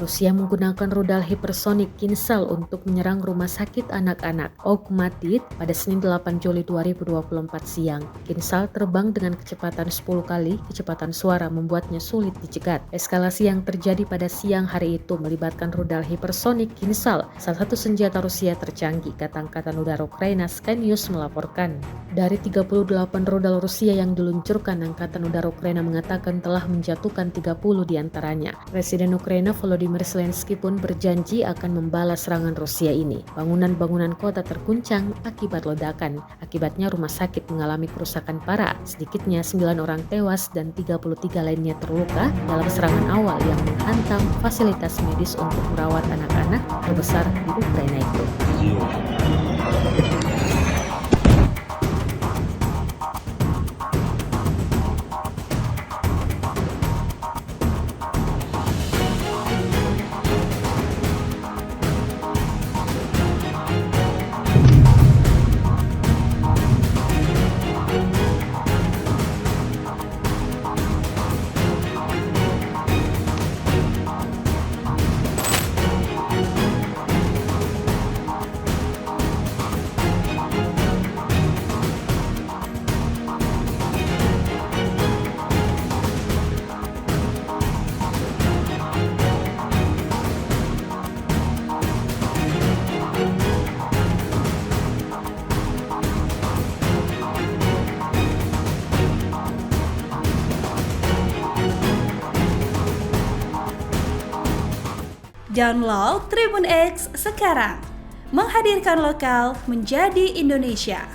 Rusia menggunakan rudal hipersonik Kinzhal untuk menyerang rumah sakit anak-anak Okhmatdit pada Senin 8 Juli 2024 siang. Kinzhal terbang dengan kecepatan 10 kali kecepatan suara membuatnya sulit dicegat. Eskalasi yang terjadi pada siang hari itu melibatkan rudal hipersonik Kinzhal, salah satu senjata Rusia tercanggih, kata Angkatan Udara Ukraina. Sky News melaporkan. Dari 38 rudal Rusia yang diluncurkan, Angkatan Udara Ukraina mengatakan telah menjatuhkan 30 diantaranya. Presiden Ukraina Volodymyr Zelensky pun berjanji akan membalas serangan Rusia ini. Bangunan-bangunan kota terguncang akibat ledakan. Akibatnya rumah sakit mengalami kerusakan parah. Sedikitnya 9 orang tewas dan 33 lainnya terluka dalam serangan awal yang menghantam fasilitas medis untuk merawat anak-anak terbesar di Ukraina itu. Download Tribun X sekarang, menghadirkan lokal menjadi Indonesia.